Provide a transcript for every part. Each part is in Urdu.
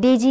DG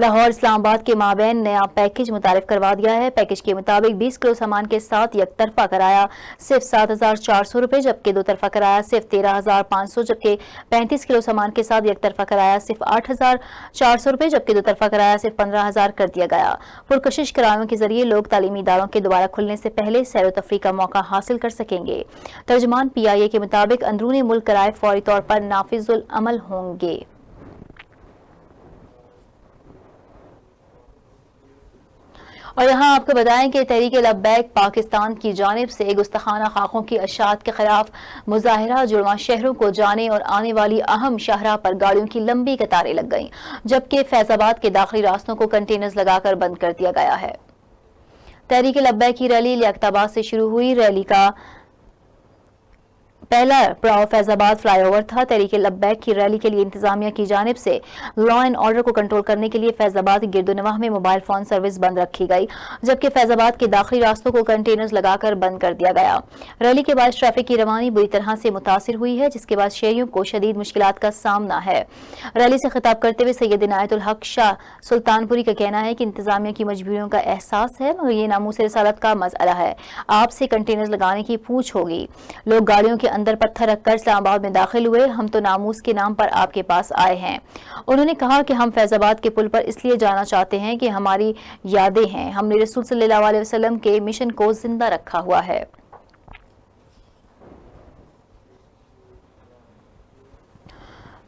لاہور اسلام آباد کے مابین نیا پیکج متعارف کروا دیا ہے۔ پیکج کے مطابق 20 کلو سامان کے ساتھ یک طرفہ کرایہ صرف 7,400 روپے، جبکہ دو طرفہ کرایہ صرف 13,500، جبکہ 35 کلو سامان کے ساتھ یک طرفہ کرایہ صرف 8,400 روپے، جبکہ دو طرفہ کرایہ صرف 15,000 کر دیا گیا۔ پرکشش کرایوں کے ذریعے لوگ تعلیمی اداروں کے دوبارہ کھلنے سے پہلے سیر و تفریح کا موقع حاصل کر سکیں گے۔ ترجمان PIA کے مطابق اندرون ملک کرائے فوری طور پر نافذ العمل ہوں گے۔ اور یہاں آپ کو بتائیں کہ تحریک لبیک پاکستان کی جانب سے گستاخانہ خاکوں کی اشاعت کے خلاف مظاہرہ جڑواں شہروں کو جانے اور آنے والی اہم شاہراہ پر گاڑیوں کی لمبی قطاریں لگ گئیں، جبکہ فیض آباد کے داخلی راستوں کو کنٹینرز لگا کر بند کر دیا گیا ہے۔ تحریک لبیک کی ریلی لیاقت آباد سے شروع ہوئی۔ ریلی کا پہلا پڑاؤ فیض آباد فلائی اوور تھا۔ تحریک لبیک کی ریلی کے لیے انتظامیہ کی جانب سے لا اینڈ آرڈر کو کنٹرول کرنے کے لیے فیض آباد گرد و نواح میں موبائل فون سروس بند رکھی گئی، جبکہ فیض آباد کے داخلی راستوں کو کنٹینرز لگا کر بند کر دیا گیا۔ ریلی کے بعد ٹریفک کی روانی بری طرح سے متاثر ہوئی ہے، جس کے بعد شہریوں کو شدید مشکلات کا سامنا ہے۔ ریلی سے خطاب کرتے ہوئے سید عنایت الحق شاہ سلطان پوری کا کہنا ہے کہ انتظامیہ کی مجبوریوں کا احساس ہے، مگر یہ ناموس رسالت کا مسئلہ ہے۔ آپ سے کنٹینرز لگانے کی پوچھ ہوگی۔ لوگ گاڑیوں کے اندر پتھر رکھ کر اسلام آباد میں داخل ہوئے، ہم تو ناموس کے نام پر آپ کے پاس آئے ہیں۔ انہوں نے کہا کہ ہم فیض آباد کے پل پر اس لیے جانا چاہتے ہیں کہ ہماری یادیں ہیں، ہم نے رسول صلی اللہ علیہ وسلم کے مشن کو زندہ رکھا ہوا ہے۔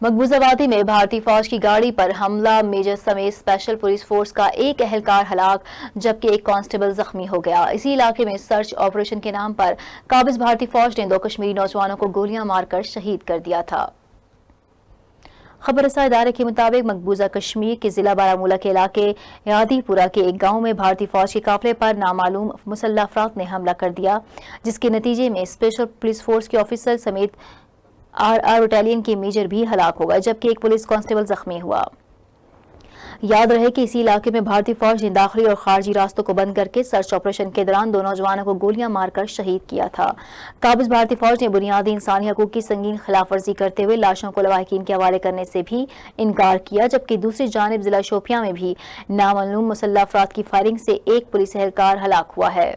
مقبوضہ وادی میں بھارتی فوج کی گاڑی پر حملہ، میجر سمیت اسپیشل پولیس فورس کا ایک اہلکار ہلاک جبکہ ایک کانسٹیبل زخمی ہو گیا۔ اسی علاقے میں سرچ آپریشن کے نام پر قابض بھارتی فوج نے 2 کشمیری نوجوانوں کو گولیاں مار کر شہید کر دیا تھا۔ خبر رساں ادارے کے مطابق مقبوضہ کشمیر کے ضلع بارہمولہ کے علاقے یادی پورہ کے ایک گاؤں میں بھارتی فوج کے قافلے پر نامعلوم مسلح افراد نے حملہ کر دیا، جس کے نتیجے میں اسپیشل پولیس فورس کے آفیسر سمیت RR بٹالین کے میجر بھی ہلاک ہو گئے، جبکہ ایک پولیس کانسٹیبل زخمی ہوا۔ یاد رہے کہ اسی علاقے میں بھارتی فوج نے داخلی اور خارجی راستوں کو بند کر کے سرچ آپریشن کے دوران 2 نوجوانوں کو گولیاں مار کر شہید کیا تھا۔ قابض بھارتی فوج نے بنیادی انسانی حقوق کی سنگین خلاف ورزی کرتے ہوئے لاشوں کو لواحقین کے حوالے کرنے سے بھی انکار کیا، جبکہ دوسری جانب ضلع شوپیاں میں بھی نامعلوم مسلح افراد کی فائرنگ سے ایک پولیس اہلکار ہلاک ہوا ہے۔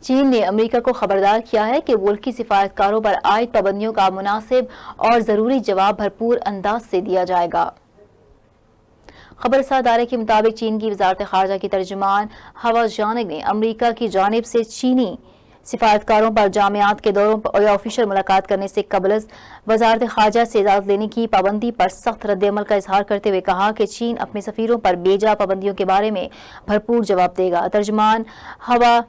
چین نے امریکہ کو خبردار کیا ہے کہ وہ ملکی سفارتکاروں پر عائد پابندیوں کا مناسب اور ضروری جواب بھرپور انداز سے دیا جائے گا۔ خبر رساں ادارے کے مطابق چین کی وزارت خارجہ کی ترجمان ہوا جانگ نے امریکہ کی جانب سے چینی سفارتکاروں پر جامعات کے دوروں یا آفیشل ملاقات کرنے سے قبل وزارت خارجہ سے اجازت لینے کی پابندی پر سخت رد عمل کا اظہار کرتے ہوئے کہا کہ چین اپنے سفیروں پر بے جا پابندیوں کے بارے میں بھرپور جواب دے گا۔ ترجمان ہوا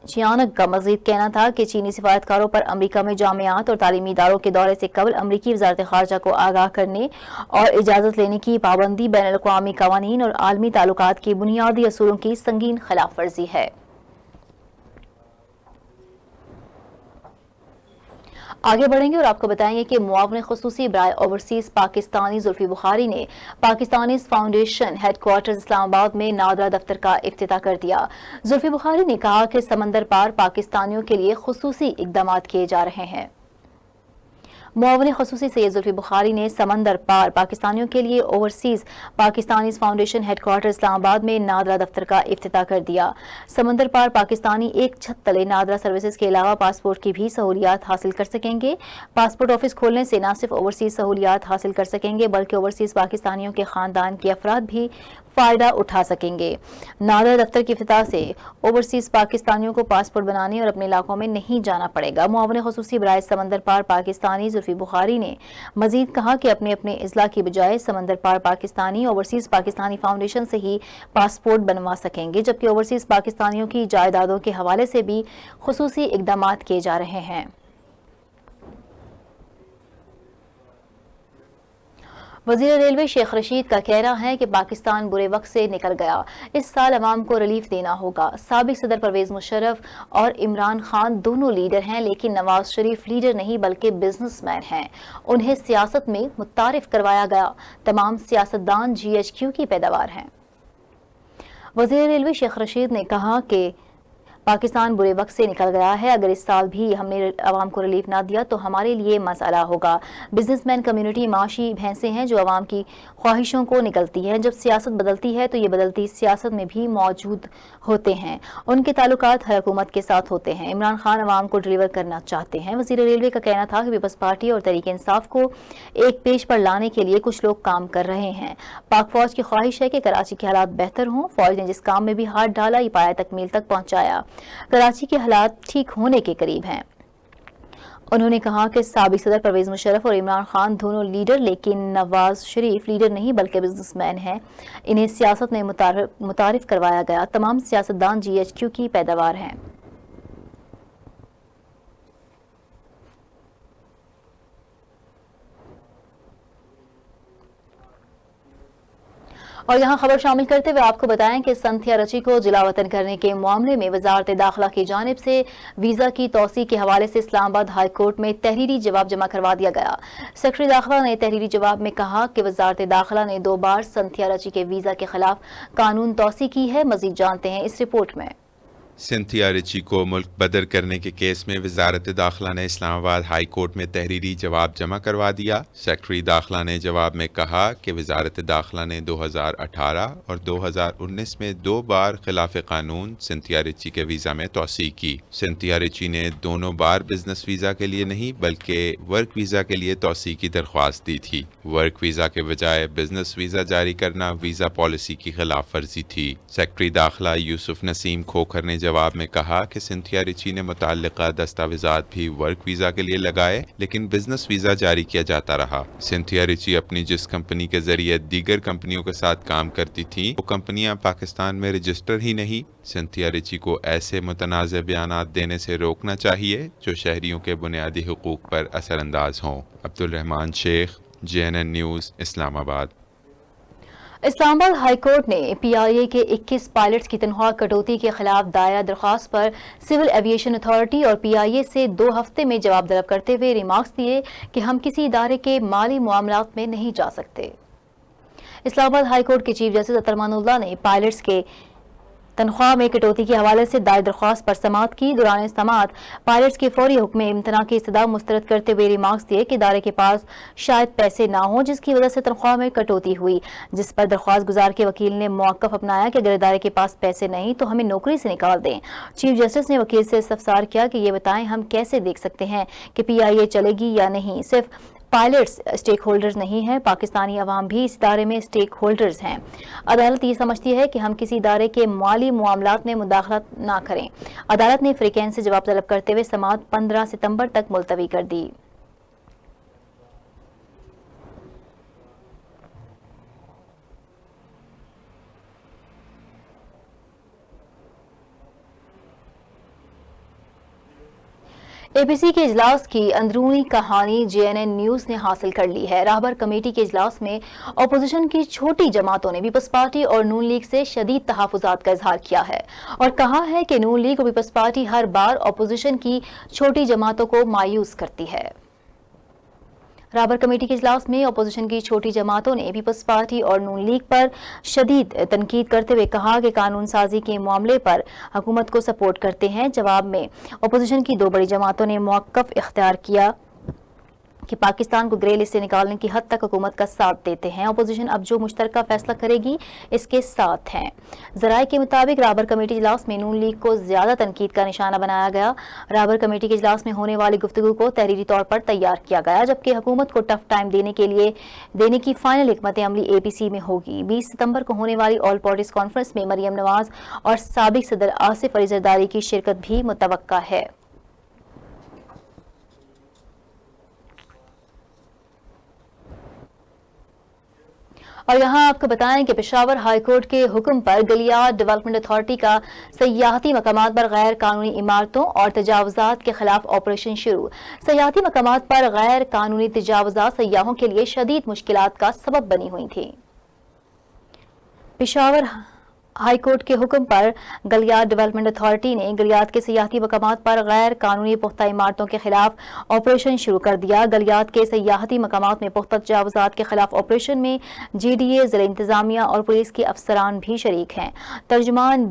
جیانگ کا مزید کہنا تھا کہ چینی سفارتکاروں پر امریکہ میں جامعات اور تعلیمی اداروں کے دورے سے قبل امریکی وزارت خارجہ کو آگاہ کرنے اور اجازت لینے کی پابندی بین الاقوامی قوانین اور عالمی تعلقات کی بنیادی اصولوں کی سنگین خلاف ورزی ہے۔ آگے بڑھیں گے اور آپ کو بتائیں گے کہ معاون خصوصی برائے اوورسیز پاکستانی زلفی بخاری نے پاکستانی فاؤنڈیشن ہیڈ کوارٹرز اسلام آباد میں نادرا دفتر کا افتتاح کر دیا۔ زلفی بخاری نے کہا کہ سمندر پار پاکستانیوں کے لیے خصوصی اقدامات کیے جا رہے ہیں۔ معاون خصوصی سید زلفی بخاری نے سمندر پار پاکستانیوں کے لیے overseas Pakistani foundation headquarter Islamabad میں نادرا دفتر کا افتتاح کر دیا۔ سمندر پار پاکستانی ایک چھت تلے نادرا سروسز کے علاوہ پاسپورٹ کی بھی سہولیات حاصل کر سکیں گے۔ پاسپورٹ آفس کھولنے سے نہ صرف اوورسیز سہولیات حاصل کر سکیں گے بلکہ اوورسیز پاکستانیوں کے خاندان کے افراد بھی فائدہ اٹھا سکیں گے۔ نادرا دفتر کی افتتاح سے اوورسیز پاکستانیوں کو پاسپورٹ بنانے اور اپنے علاقوں میں نہیں جانا پڑے گا۔ معاون خصوصی برائے سمندر پار پاکستانی زلفی بخاری نے مزید کہا کہ اپنے اضلاع کی بجائے سمندر پار پاکستانی اوورسیز پاکستانی فاؤنڈیشن سے ہی پاسپورٹ بنوا سکیں گے، جبکہ اوورسیز پاکستانیوں کی جائیدادوں کے حوالے سے بھی خصوصی اقدامات کیے جا رہے ہیں۔ وزیر ریلوے شیخ رشید کا کہنا ہے کہ پاکستان برے وقت سے نکل گیا، اس سال عوام کو ریلیف دینا ہوگا۔ سابق صدر پرویز مشرف اور عمران خان دونوں لیڈر ہیں، لیکن نواز شریف لیڈر نہیں بلکہ بزنس مین ہیں، انہیں سیاست میں متعارف کروایا گیا۔ تمام سیاستدان GHQ کی پیداوار ہیں۔ وزیر ریلوے شیخ رشید نے کہا کہ پاکستان برے وقت سے نکل گیا ہے، اگر اس سال بھی ہم نے عوام کو ریلیف نہ دیا تو ہمارے لیے مسئلہ ہوگا۔ بزنس مین کمیونٹی معاشی بھینسیں ہیں جو عوام کی خواہشوں کو نکلتی ہیں، جب سیاست بدلتی ہے تو یہ بدلتی سیاست میں بھی موجود ہوتے ہیں، ان کے تعلقات ہر حکومت کے ساتھ ہوتے ہیں۔ عمران خان عوام کو ڈیلیور کرنا چاہتے ہیں۔ وزیر ریلوے کا کہنا تھا کہ پیپلز پارٹی اور تحریک انصاف کو ایک پیج پر لانے کے لیے کچھ لوگ کام کر رہے ہیں۔ پاک فوج کی خواہش ہے کہ کراچی کے حالات بہتر ہوں۔ فوج نے جس کام میں بھی ہاتھ ڈالا یہ پایہ تکمیل تک پہنچایا۔ کراچی کے حالات ٹھیک ہونے کے قریب ہیں۔ انہوں نے کہا کہ سابق صدر پرویز مشرف اور عمران خان دونوں لیڈر، لیکن نواز شریف لیڈر نہیں بلکہ بزنس مین ہیں۔ انہیں سیاست میں متعارف کروایا گیا۔ تمام سیاستدان جی ایچ کیو کی پیداوار ہیں۔ اور یہاں خبر شامل کرتے ہوئے آپ کو بتائیں کہ سنتھیا رچی کو جلا وطن کرنے کے معاملے میں وزارت داخلہ کی جانب سے ویزا کی توسیع کے حوالے سے اسلام آباد ہائی کورٹ میں تحریری جواب جمع کروا دیا گیا۔ سیکرٹری داخلہ نے تحریری جواب میں کہا کہ وزارت داخلہ نے 2 بار سنتھیا رچی کے ویزا کے خلاف قانون توسیع کی ہے۔ مزید جانتے ہیں اس رپورٹ میں۔ سنتھیا رچی کو ملک بدر کرنے کے کیس میں وزارت داخلہ نے اسلام آباد ہائی کورٹ میں تحریری جواب جمع کروا دیا۔ سیکرٹری داخلہ نے جواب میں کہا کہ وزارت داخلہ نے 2018 اور 2019 میں 2 بار خلاف قانون سنتھیا رچی کے ویزا میں توسیع کی۔ سنتھیا رچی نے دونوں بار بزنس ویزا کے لیے نہیں بلکہ ورک ویزا کے لیے توسیع کی درخواست دی تھی۔ ورک ویزا کے بجائے بزنس ویزا جاری کرنا ویزا پالیسی کی خلاف ورزی تھی۔ سیکرٹری داخلہ یوسف نسیم کھوکھر نے جواب میں کہا کہ سنتھیا رچی نے متعلقہ دستاویزات بھی ورک ویزا کے لیے لگائے لیکن بزنس ویزا جاری کیا جاتا رہا۔ سنتھیا رچی اپنی جس کمپنی کے ذریعے دیگر کمپنیوں کے ساتھ کام کرتی تھیں وہ کمپنیاں پاکستان میں رجسٹر ہی نہیں۔ سنتھیا رچی کو ایسے متنازع بیانات دینے سے روکنا چاہیے جو شہریوں کے بنیادی حقوق پر اثر انداز ہوں۔ عبدالرحمان شیخ، JNN نیوز، اسلام آباد۔ اسلام آباد ہائی کورٹ نے پی آئی اے کے 21 پائلٹس کی تنخواہ کٹوتی کے خلاف دائر درخواست پر سول ایویشن اتھارٹی اور پی آئی اے سے 2 ہفتے میں جواب طلب کرتے ہوئے ریمارکس دیے کہ ہم کسی ادارے کے مالی معاملات میں نہیں جا سکتے۔ اسلام آباد ہائی کورٹ کے چیف جسٹس اطہر امان اللہ نے پائلٹس کے تنخواہ میں کٹوتی کے حوالے سے دائر درخواست پر سماعت کی۔ دوران سماعت پائلٹس کے فوری حکم امتناع کی استدعا مسترد کرتے ہوئے ریمارکس دیے کہ ادارے کے پاس شاید پیسے نہ ہوں جس کی وجہ سے تنخواہ میں کٹوتی ہوئی، جس پر درخواست گزار کے وکیل نے موقف اپنایا کہ اگر ادارے کے پاس پیسے نہیں تو ہمیں نوکری سے نکال دیں۔ چیف جسٹس نے وکیل سے استفسار کیا کہ یہ بتائیں ہم کیسے دیکھ سکتے ہیں کہ پی آئی اے چلے گی یا نہیں؟ صرف پائلٹس اسٹیک ہولڈرز نہیں ہیں، پاکستانی عوام بھی اس ادارے میں اسٹیک ہولڈرز ہیں۔ عدالت یہ سمجھتی ہے کہ ہم کسی ادارے کے مالی معاملات میں مداخلت نہ کریں۔ عدالت نے فریقین سے جواب طلب کرتے ہوئے سماعت 15 ستمبر تک ملتوی کر دی۔ اے پی سی کے اجلاس کی اندرونی کہانی JNN نیوز نے حاصل کر لی ہے۔ راہبر کمیٹی کے اجلاس میں اپوزیشن کی چھوٹی جماعتوں نے پیپلز پارٹی اور نون لیگ سے شدید تحفظات کا اظہار کیا ہے اور کہا ہے کہ نون لیگ اور پیپلز پارٹی ہر بار اپوزیشن کی چھوٹی جماعتوں کو مایوس کرتی ہے۔ رابر کمیٹی کے اجلاس میں اپوزیشن کی چھوٹی جماعتوں نے پیپلز پارٹی اور نون لیگ پر شدید تنقید کرتے ہوئے کہا کہ قانون سازی کے معاملے پر حکومت کو سپورٹ کرتے ہیں۔ جواب میں اپوزیشن کی 2 بڑی جماعتوں نے موقف اختیار کیا کہ پاکستان کو گرے لسٹ سے نکالنے کی حد تک حکومت کا ساتھ دیتے ہیں۔ اپوزیشن اب جو مشترکہ فیصلہ کرے گی اس کے ساتھ ہیں۔ ذرائع کے مطابق رابر کمیٹی اجلاس میں نون لیگ کو زیادہ تنقید کا نشانہ بنایا گیا۔ رابر کمیٹی کے اجلاس میں ہونے والی گفتگو کو تحریری طور پر تیار کیا گیا جبکہ حکومت کو ٹف ٹائم دینے کی فائنل حکمت عملی اے پی سی میں ہوگی۔ 20 ستمبر کو ہونے والی آل پارٹیز کانفرنس میں مریم نواز اور سابق صدر آصف علی زرداری کی شرکت بھی متوقع ہے۔ اور یہاں آپ کو بتائیں کہ پشاور ہائی کورٹ کے حکم پر گلیات ڈیولپمنٹ اتھارٹی کا سیاحتی مقامات پر غیر قانونی عمارتوں اور تجاوزات کے خلاف آپریشن شروع۔ سیاحتی مقامات پر غیر قانونی تجاوزات سیاحوں کے لیے شدید مشکلات کا سبب بنی ہوئی تھی۔ پشاور ہائی کورٹ کے حکم پر گلیات ڈیولپمنٹ اتھارٹی نے گلیات کے سیاحتی مقامات پر غیر قانونی پختہ عمارتوں کے خلاف آپریشن شروع کر دیا۔ گلیات کے سیاحتی مقامات میں پختہ تجاوزات کے خلاف آپریشن میں GDA، ضلع انتظامیہ اور پولیس کے افسران بھی شریک ہیں۔ ترجمان